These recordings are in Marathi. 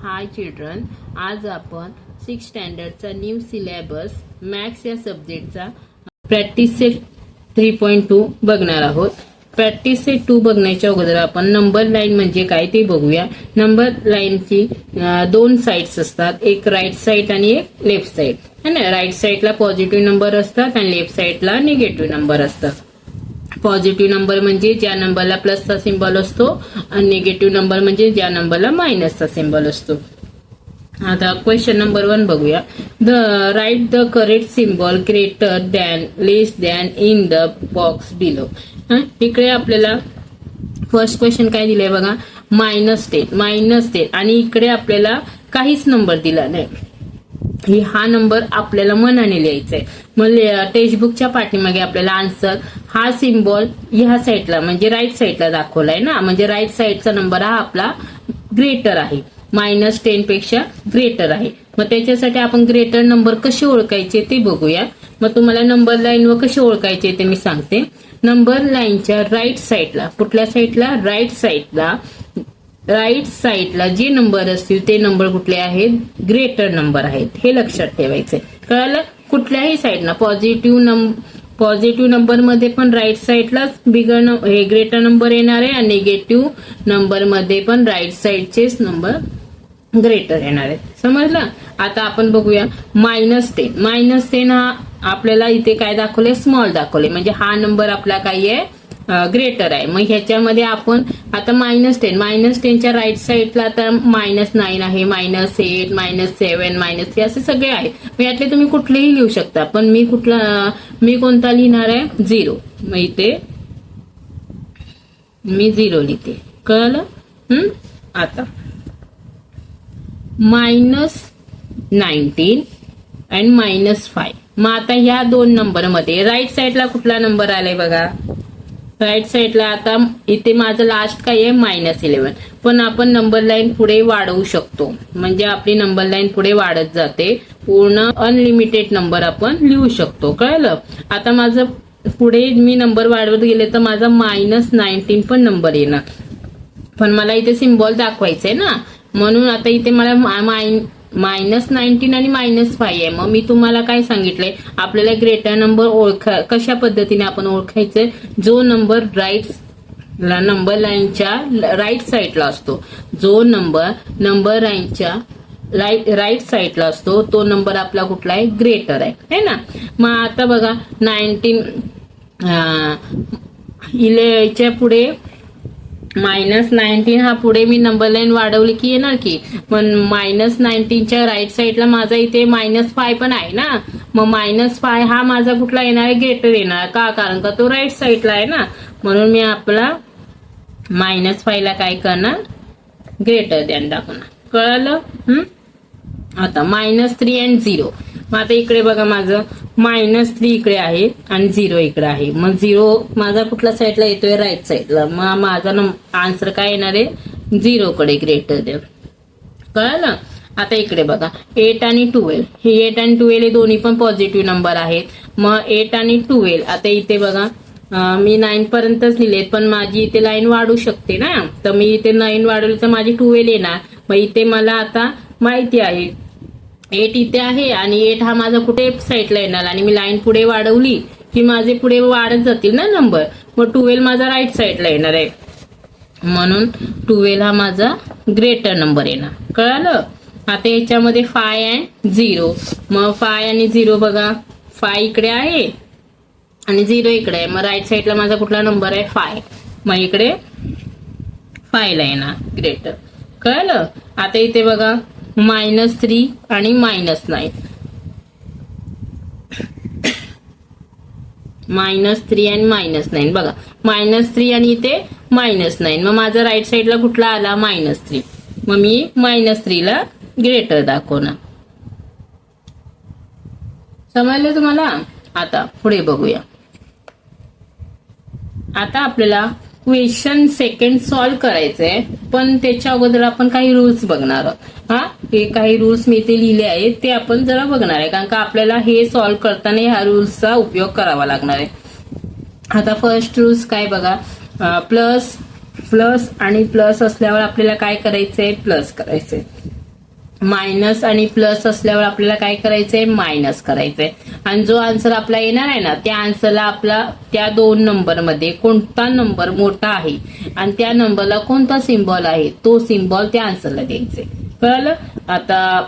हाय चिल्ड्रन, आज आपण 6th स्टँडर्डचा न्यू सिलेबस मॅथ्स या सब्जेक्टचा प्रॅक्टिस सेट 3.2 बघणार आहोत. प्रॅक्टिस सेट 2 बघण्याच्या अगोदर आपण नंबर लाईन म्हणजे काय ते बघूया. नंबर लाईनची दोन साइड्स असतात, एक राईट साइड आणि एक लेफ्ट साइड है ना. राईट साइडला पॉझिटिव्ह नंबर असतात आणि लेफ्ट साइडला निगेटिव्ह नंबर असतात. पॉझिटिव्ह नंबर म्हणजे ज्या नंबरला प्लसचा सिंबल असतो आणि निगेटिव्ह नंबर म्हणजे ज्या नंबरला मायनसचा सिंबल असतो. आता क्वेश्चन नंबर 1 बघूया. Write the correct symbol greater than less than in the box below. इकडे आपल्याला फर्स्ट क्वेश्चन काय दिलंय बघा, -10 आणि इकडे आपल्याला काहीच नंबर दिला नाही. हा नंबर आपल्याला मनाने लिहायचा आहे. मग टेक्स्टबुकच्या पाठीमागे आपल्याला आन्सर हा सिंबल ह्या साईडला म्हणजे राईट साईडला दाखवलाय ना, म्हणजे राईट साईडचा नंबर हा आपला ग्रेटर आहे, -10 पेक्षा ग्रेटर आहे. मग त्याच्यासाठी आपण ग्रेटर नंबर कसे ओळखायचे ते बघूया. मग तुम्हाला नंबर लाईन व कसे ओळखायचे ते मी सांगते. नंबर लाईनच्या राईट साईडला, कुठल्या साईडला, राईट साईडला जे नंबर असतील ते नंबर कुठले आहेत, ग्रेटर नंबर आहेत. हे लक्षात ठेवायचंय. कळालं? कुठल्याही साईडला पॉझिटिव्ह नंबर मध्ये पण राईट साईडला हे ग्रेटर नंबर येणार आहे आणि निगेटिव्ह नंबर मध्ये पण राईट साईडचेच नंबर ग्रेटर येणार आहे. समजलं? आता आपण बघूया -10 हा आपल्याला इथे काय दाखवले, स्मॉल दाखवले, म्हणजे हा नंबर आपला काय आहे, ग्रेटर आहे. मग ह्याच्यामध्ये आपण आता -10च्या राईट साईडला आता -9 आहे, -8, -7, -3 असे सगळे आहे. मग यातले तुम्ही कुठलेही लिहू शकता, पण मी कोणता लिहिणार आहे, 0. मग इथे मी 0 लिहिते. कळलं? आता -19 आणि -5. मग आता ह्या दोन नंबर मध्ये राईट साईडला कुठला नंबर आलाय बघा, राईट साईडला आता इथे माझं लास्ट काय आहे, -11. पण आपण नंबर लाईन पुढे वाढवू शकतो, म्हणजे आपली नंबर लाईन पुढे वाढत जाते. पूर्ण अनलिमिटेड नंबर आपण लिहू शकतो. कळलं? आता माझं पुढे मी नंबर वाढवत गेले तर माझा -19 पण नंबर येणार, पण मला इथे सिम्बॉल दाखवायचंय ना, म्हणून आता इथे मला -19 आणि -5 आहे. मग मी तुम्हाला काय सांगितलंय, आपल्याला ग्रेटर नंबर कशा पद्धतीने आपण ओळखायचंय, जो नंबर नंबर लाईनच्या राईट साईडला असतो, जो नंबर लाईनच्या राईट साईडला असतो तो नंबर आपला कुठला आहे, ग्रेटर आहे, है ना. मग आता बघा 11च्या पुढे -19 हा पुढे मी नंबर लाईन वाढवली की येणार की, पण -19च्या राईट साईडला माझा इथे -5 पण आहे ना. मग -5 हा माझा कुठला येणार आहे, ग्रेटर येणार का, कारण का तो राईट साईडला आहे ना. म्हणून मी आपला -5 ला काय करणार, ग्रेटर दॅन दाखवणार. कळलं? आता -3 आणि 0. मग आता इकडे बघा माझं -3 इकडे आहे आणि 0 इकडे आहे. मग 0 माझा कुठल्या साईडला येतोय, राईट साईडला. मग माझा आन्सर काय येणार आहे, 0 कडे ग्रेटर दॅन. कळलं? आता इकडे बघा 8 आणि 12. हे 8 आणि 12 हे दोन्ही पण पॉझिटिव्ह नंबर आहेत. मग 8 आणि 12 आता इथे बघा मी 9 पर्यंतच लिहिलेत, पण माझी इथे लाईन वाढू शकते ना, तर मी इथे 9 वाढवली तर माझी 12 येणार. मग इथे मला आता माहिती आहे 8 इथे आहे आणि 8 हा माझा कुठे साईडला येणार, आणि मी लाईन पुढे वाढवली की माझे पुढे वाढत जातील ना नंबर. मग 12 माझा राईट साईडला येणार आहे, म्हणून 12 हा माझा ग्रेटर नंबर येणार. कळालं? आता याच्यामध्ये 5 आणि 0. मग 5 आणि 0 बघा, 5 इकडे आहे आणि 0 इकडे आहे. मग राईट साईडला माझा कुठला नंबर आहे, 5. मग इकडे 5 ला येणार ग्रेटर. कळलं? आता इथे बघा -3 आणि -9. -3 आणि -9 बघा, -3 आणि इथे -9. मग माझा राईट साईडला कुठला आला, -3. मग मी -3 ला ग्रेटर दाखवणार. समजलं तुम्हाला? आता पुढे बघूया. आता आपल्याला क्वेश्चन सेकंड सॉल्व्ह करायचंय, पण त्याच्या अगोदर आपण काही रूल्स बघणार आहोत. हे काही रूल्स मी इथे लिहिले आहेत ते आपण जरा बघणार आहे, कारण का आपल्याला हे सॉल्व्ह करताना ह्या रूल्सचा उपयोग करावा लागणार आहे. आता फर्स्ट रूल्स काय बघा, प्लस आणि प्लस असल्यावर आपल्याला काय करायचंय, प्लस करायचंय. मायनस आणि प्लस असल्यावर आपल्याला काय करायचंय, मायनस करायचंय. आणि जो आन्सर आपला येणार आहे ना, त्या आन्सरला आपला त्या दोन नंबरमध्ये कोणता नंबर मोठा आहे आणि त्या नंबरला कोणता सिम्बॉल आहे तो सिम्बॉल त्या आन्सरला द्यायचे. कळलं. आता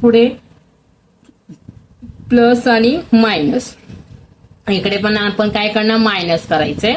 पुढे प्लस आणि मायनस, इकडे पण आपण काय करणार, मायनस करायचंय.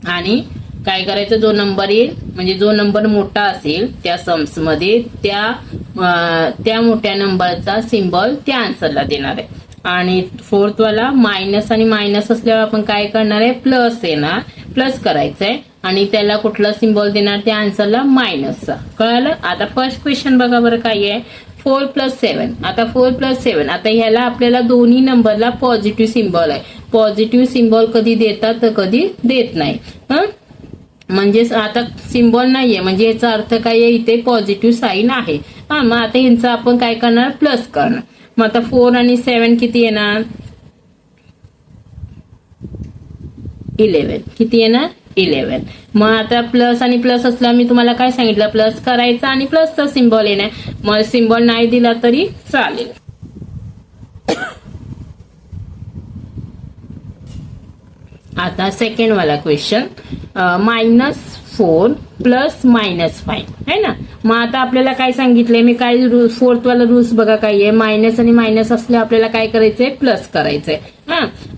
आणि काय करायचं, जो नंबर येईल म्हणजे जो नंबर मोठा असेल त्या सम्स मध्ये त्या मोठ्या नंबरचा सिम्बॉल त्या आन्सरला देणार आहे. आणि फोर्थ वाला मायनस आणि मायनस असल्यावर आपण काय करणार आहे, प्लस येणार, प्लस करायचंय आणि त्याला कुठला सिम्बॉल देणार त्या आन्सरला, मायनसचा. कळालं. आता फर्स्ट क्वेश्चन बघा बरं काय आहे, 4 + 7. आता 4 + 7, आता ह्याला आपल्याला दोन्ही नंबरला पॉझिटिव्ह सिम्बॉल आहे. पॉझिटिव्ह सिम्बॉल कधी देतात तर कधी देत नाही. म्हणजे आता सिम्बॉल नाहीये म्हणजे याचा अर्थ काय आहे, इथे पॉझिटिव्ह साईन आहे. मग आता ह्यांचं आपण काय करणार, प्लस करणार. मग आता 4 आणि 7 किती येणार, 11. किती येणार, 11. मग आता प्लस आणि प्लस असला, मी तुम्हाला काय सांगितलं, प्लस करायचा आणि प्लसचा सिम्बॉल येणार. मग सिम्बॉल नाही दिला तरी चालेल. आता सेकंड वाला क्वेश्चन, -4 + -5 है ना. मग आता आपल्याला काय सांगितलंय, मी काय फोर्थ वाला रूल्स बघा काय आहे, मायनस आणि मायनस असले आपल्याला काय करायचंय, प्लस करायचंय.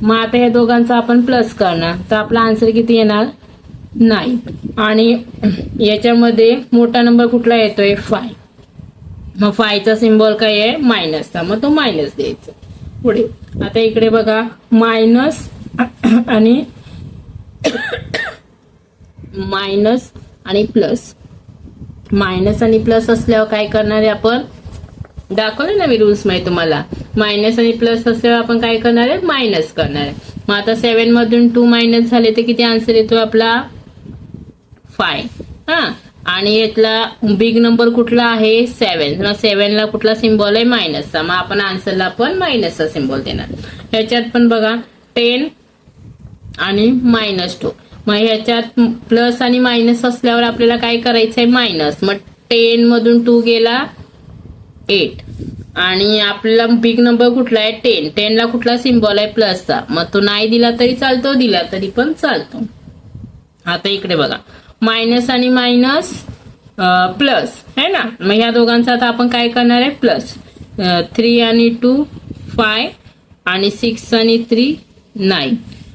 मग आता या दोघांचा आपण प्लस करणार, तर आपला आन्सर किती येणार, 9. आणि याच्यामध्ये मोठा नंबर कुठला येतोय, 5. मग 5चा सिम्बॉल काय आहे, मायनसचा, मग तो मायनस द्यायचा. पुढे आता इकडे बघा, मायनस आणि प्लस, मायनस आणि प्लस असल्यावर काय करणार आहे, आपण दाखवलं ना मी रूल्स मध्ये तुम्हाला, मायनस आणि प्लस असल्यावर आपण काय करणार आहे, मायनस करणार आहे. मग आता 7 मधून 2 मायनस झाले तर किती आन्सर येतो आपला, 5. आणि यातला बिग नंबर कुठला आहे, 7. मग 7ला कुठला सिम्बॉल आहे, मायनसचा, मग आपण आन्सरला पण मायनसचा सिम्बॉल देणार. ह्याच्यात पण बघा 10 आणि -2. मग ह्याच्यात प्लस आणि मायनस असल्यावर आपल्याला काय करायचंय, मायनस. मग 10 मधून 2 गेला 8. आणि आपला बिग नंबर कुठला आहे, 10. 10ला कुठला सिम्बॉल आहे, प्लसचा, मग तो नाही दिला तरी चालतो, दिला तरी पण चालतो. आता इकडे बघा, मायनस आणि मायनस प्लस है ना. मग ह्या दोघांचा आता आपण काय करणार आहे, प्लस. 3 आणि 2 5 आणि 6 आणि 3 9.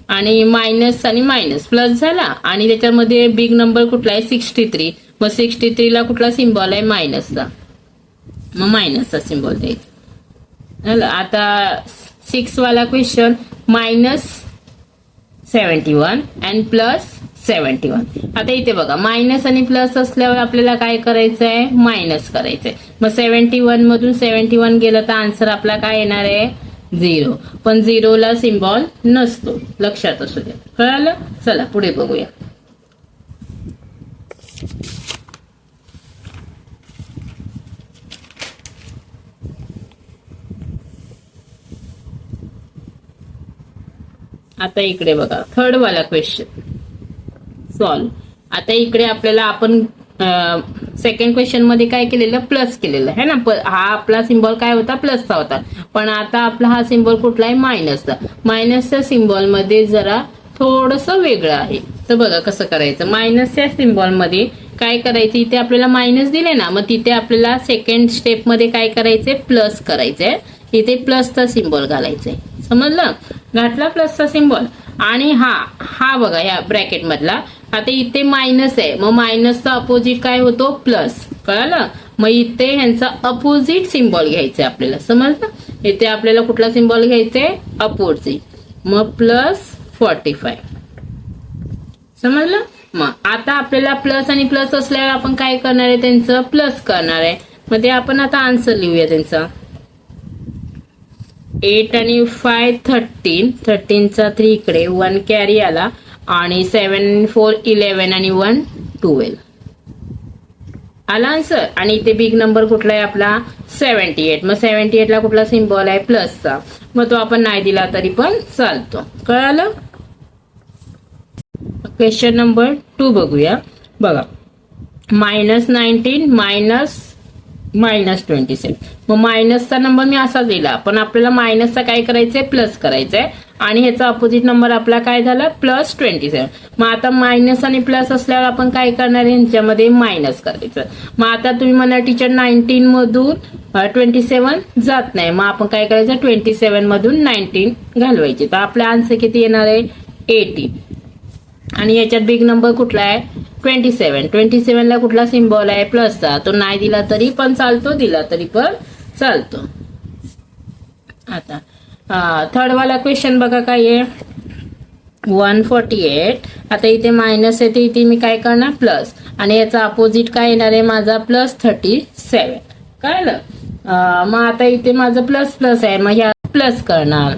आणि मायनस आणि मायनस प्लस झाला आणि त्याच्यामध्ये बिग नंबर कुठला आहे, 63. मग 63ला कुठला सिम्बॉल आहे, मायनसचा, मग मायनसचा सिम्बॉल द्यायचा. आता 6 वाला क्वेश्चन, -71 आणि +71. आता इथे बघा, मायनस आणि प्लस असल्यावर आपल्याला काय करायचंय, मायनस करायचंय. मग 71 मधून 71 गेलं तर आन्सर आपला काय येणार आहे, 0. पण 0ला सिम्बॉल नसतो, लक्षात असू द्या. कळालं. चला पुढे बघूया. आता इकडे बघा, थर्ड वाला क्वेश्चन सॉल्व. आता इकडे आपल्याला आपण सेकंड क्वेश्चन मध्ये काय केलेलं, प्लस केलेलं है ना. हा आपला सिम्बॉल काय होता, प्लसचा होता. पण आता आपला हा सिम्बॉल कुठला आहे, मायनसचा. मायनसच्या सिम्बॉल मध्ये जरा थोडस वेगळं आहे. तर बघा कसं करायचं, मायनसच्या सिम्बॉल मध्ये काय करायचं, इथे आपल्याला मायनस दिले ना, मग तिथे आपल्याला सेकंड स्टेप मध्ये काय करायचंय, प्लस करायचंय. इथे प्लसचा सिम्बॉल घालायचंय, समजलं. घातला प्लसचा सिम्बॉल. आणि हा बघा या ब्रॅकेट मधला, आता इथे मायनस आहे, मग मायनसचा अपोजिट काय होतो, प्लस. कळालं. मग इथे ह्यांचा अपोजिट सिम्बॉल घ्यायचा आपल्याला, समजलं. इथे आपल्याला कुठला सिम्बॉल घ्यायचा, अपोजिट. मग +45, समजलं. मग आता आपल्याला प्लस आणि प्लस असल्यावर आपण काय करणार आहे, त्यांचं प्लस करणार आहे. मग ते आपण आता आन्सर लिहूया त्यांचा. 8 आणि 5 13, 13चा 3 इकडे, 1 कॅरी आला. आणि 7 4 11 आणि 1 12 आला आन्सर. आणि इथे बिग नंबर कुठला आहे आपला, 78. मग 78ला कुठला सिम्बॉल आहे, प्लसचा, मग तो आपण नाही दिला तरी पण चालतो. कळालं. क्वेश्चन नंबर 2 बघूया. बघा, -19 - -27. मग मायनसचा नंबर मी असा दिला, पण आपल्याला मायनसचा काय करायचंय, प्लस करायचंय. आणि ह्याचा अपोजिट नंबर आपला काय झाला, +27. मग आता मायनस आणि प्लस असल्यावर आपण काय करणार आहे, यांच्यामध्ये मायनस करायचं. मग आता तुम्ही म्हणा टीचर 19 मधून 27 जात नाही, मग आपण काय करायचं, 27 मधून 19 घालवायचे. तर आपला आन्सर किती येणार आहे, 80. आणि याच्यात बिग नंबर कुठला आहे, 27. 27 ला कुठला सिम्बॉल आहे, प्लसचा. तो नाही दिला तरी पण चालतो, दिला तरी पण चालतो. आता थर्ड वाला क्वेश्चन बघा काय आहे, 148. आता इथे मायनस आहे, इथे मी काय करणार, प्लस. आणि याचा अपोजिट काय येणार आहे माझा, +37. कळलं. मग आता इथे माझं प्लस प्लस आहे, मग ह्या प्लस करणार.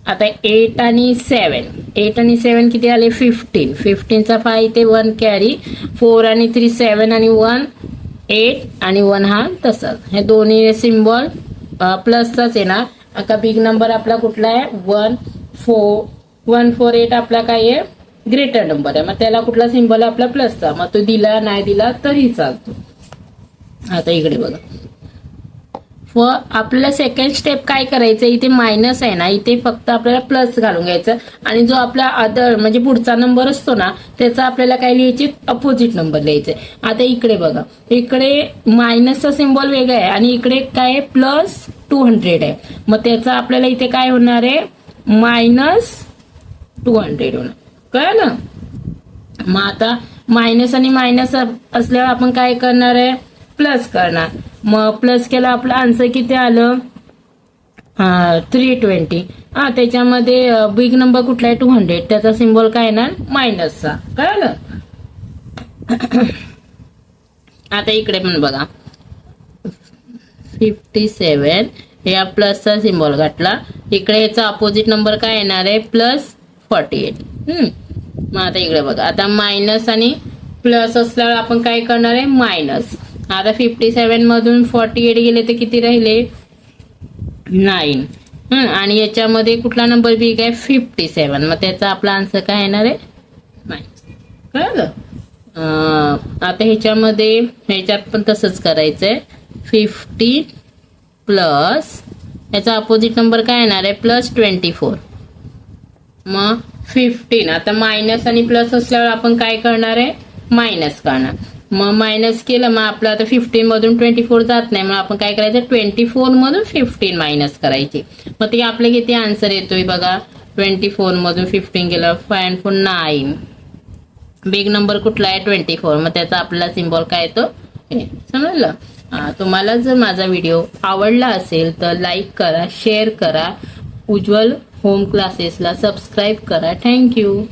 आता 8 आणि 7 किती आले, 15. 15चा 5 इथे 1 कॅरी, 4 आणि 3 7 आणि 1 8 आणि 1 हा तसाच. हे दोन्ही सिम्बॉल प्लसचाच येणार. आता बिग नंबर आपला कुठला आहे, 148 आपला काय आहे, ग्रेटर नंबर आहे. मग त्याला कुठला सिम्बॉल आपला, प्लसचा. मग तो दिला नाही दिला तरी चालतो. आता इकडे बघा, आपल्याला सेकंड स्टेप काय करायचं, इथे मायनस आहे ना, इथे फक्त आपल्याला प्लस घालून घ्यायचं. आणि जो आपला अदर म्हणजे पुढचा नंबर असतो ना, त्याचा आपल्याला काय लिहायचे, अपोजिट नंबर लिहायचे. आता इकडे बघा, इकडे मायनसचा सिम्बॉल वेगळा आहे आणि इकडे काय +200 आहे. मग त्याचा आपल्याला इथे काय होणार आहे, -200 होणार. कळलं. मग आता मायनस आणि मायनस असल्यावर आपण काय करणार आहे, प्लस करणार. मग प्लस केला, आपला आन्सर किती आलं, 320. त्याच्यामध्ये बिग नंबर कुठला आहे, 200. त्याचा सिम्बॉल काय येणार, मायनसचा. कळलं. आता इकडे पण बघा, 57 या प्लसचा सिम्बॉल घातला. इकडे याचा अपोजिट नंबर काय येणार आहे, +48. मग आता इकडे बघा, आता मायनस आणि प्लस असल्यावर आपण काय करणार आहे, मायनस. आता 57 मधून 48 गेले तर किती राहिले, 9. आणि याच्यामध्ये कुठला नंबर बिग आहे, 57. मग त्याचा आपला आन्सर काय येणार आहे, मायनस. कळलं. आता ह्याच्यात पण तसंच करायचंय. 50 प्लस याचा अपोजिट नंबर काय येणार आहे, +24. मग 15. आता मायनस आणि प्लस असल्यावर आपण काय करणार आहे, मायनस करणार. मग मायनस केलं, मग आपलं आता 15 मधून 24 जात नाही, मग आपण काय करायचं, 24 मधून 15 मायनस करायची. मग ते आपले किती आन्सर येतोय बघा, 24 मधून 15 गेलं, 5 and 4 9. बिग नंबर कुठला आहे, 24. मग त्याचा आपल्याला सिम्बॉल काय येतो, समजलं. तुम्हाला जर माझा व्हिडिओ आवडला असेल तर लाईक करा, शेअर करा, उज्ज्वल होम क्लासेसला सबस्क्राईब करा. थँक्यू.